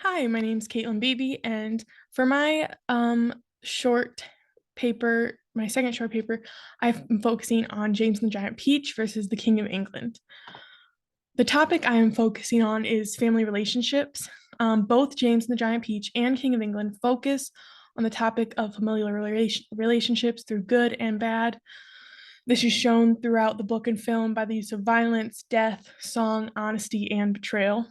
Hi, my name's Caitlin Beebe, and for my short paper, my second short paper, I'm focusing on James and the Giant Peach versus the King of England. The topic I am focusing on is family relationships. Both James and the Giant Peach and King of England focus on the topic of familial relationships through good and bad. This is shown throughout the book and film by the use of violence, death, song, honesty, and betrayal.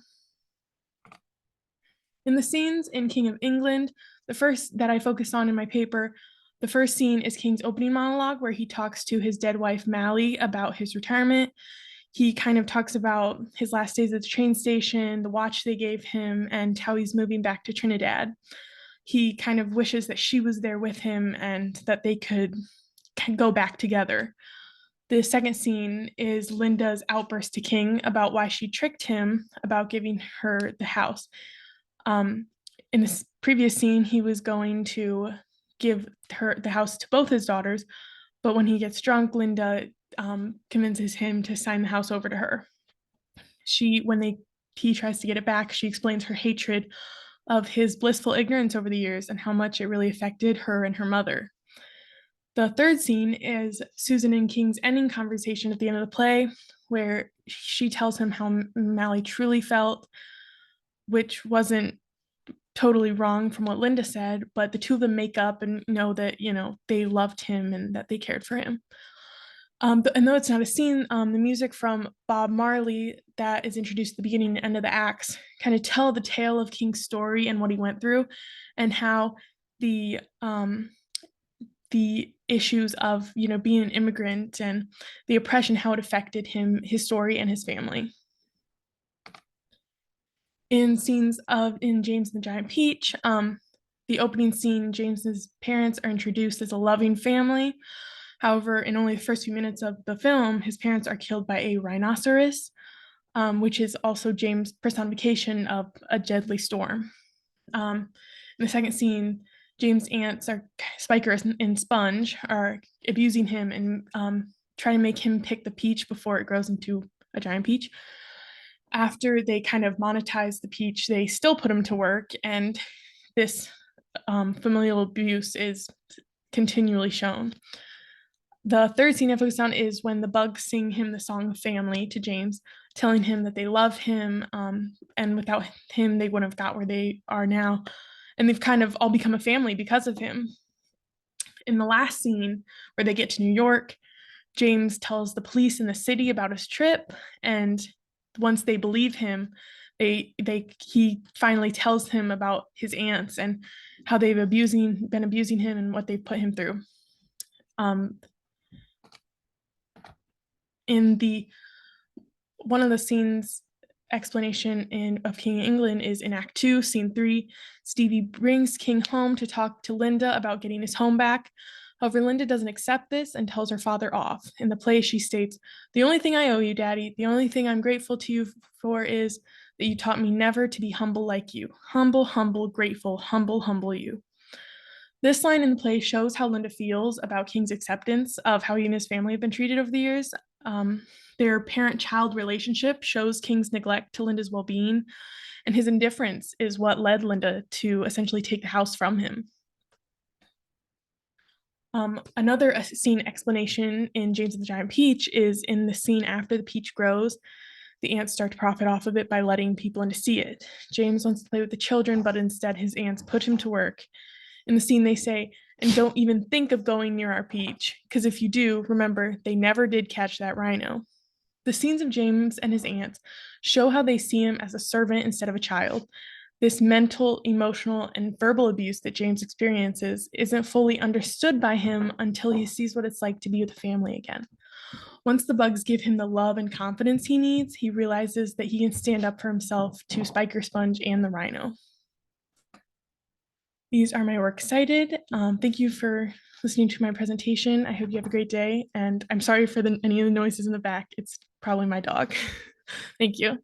In the scenes in King of England, the first that I focus on in my paper, the first scene is King's opening monologue where he talks to his dead wife Mally about his retirement. He kind of talks about his last days at the train station, the watch they gave him, and how he's moving back to Trinidad. He kind of wishes that she was there with him and that they could go back together. The second scene is Linda's outburst to King about why she tricked him about giving her the house. Um, in this previous scene, he was going to give her the house to both his daughters, but when he gets drunk, Linda convinces him to sign the house over to her. He tries to get it back, she explains her hatred of his blissful ignorance over the years and how much it really affected her and her mother. The third scene is Susan and King's ending conversation at the end of the play, where she tells him how Mally truly felt, which wasn't totally wrong from what Linda said, but the two of them make up and know that, they loved him and that they cared for him. And though it's not a scene, the music from Bob Marley that is introduced at the beginning and end of the acts kind of tell the tale of King's story and what he went through, and how the issues of being an immigrant and the oppression, how it affected him, his story, and his family. In James and the Giant Peach, the opening scene, James's parents are introduced as a loving family. However, in only the first few minutes of the film, his parents are killed by a rhinoceros, which is also James' personification of a deadly storm. In the second scene, James' aunts are Spiker and Sponge are abusing him and trying to make him pick the peach before it grows into a giant peach. After they kind of monetize the peach, they still put him to work, and this familial abuse is continually shown. The third scene I focus on is when the bugs sing him the song of family to James, telling him that they love him, and without him, they wouldn't have got where they are now. And they've kind of all become a family because of him. In the last scene, where they get to New York, James tells the police in the city about his trip, and once they believe him, he finally tells him about his aunts and how they've been abusing him and what they've put him through. In the one of the scenes explanation of King of England is in Act 2, Scene 3. Stevie brings King home to talk to Linda about getting his home back. However, Linda doesn't accept this and tells her father off. In the play, she states, "The only thing I owe you, Daddy, the only thing I'm grateful to you for is that you taught me never to be humble like you. Humble, humble, grateful, humble, humble you." This line in the play shows how Linda feels about King's acceptance of how he and his family have been treated over the years. Their parent-child relationship shows King's neglect to Linda's well-being, and his indifference is what led Linda to essentially take the house from him. Another scene explanation in James and the Giant Peach is in the scene after the peach grows. The aunts start to profit off of it by letting people in to see it. James wants to play with the children, but instead his aunts put him to work. In the scene, they say, "And don't even think of going near our peach, because if you do, remember, they never did catch that rhino." The scenes of James and his aunts show how they see him as a servant instead of a child. This mental, emotional, and verbal abuse that James experiences isn't fully understood by him until he sees what it's like to be with a family again. Once the bugs give him the love and confidence he needs, he realizes that he can stand up for himself to Spiker, Sponge, and the rhino. These are my works cited. Thank you for listening to my presentation. I hope you have a great day, and I'm sorry for any of the noises in the back. It's probably my dog. Thank you.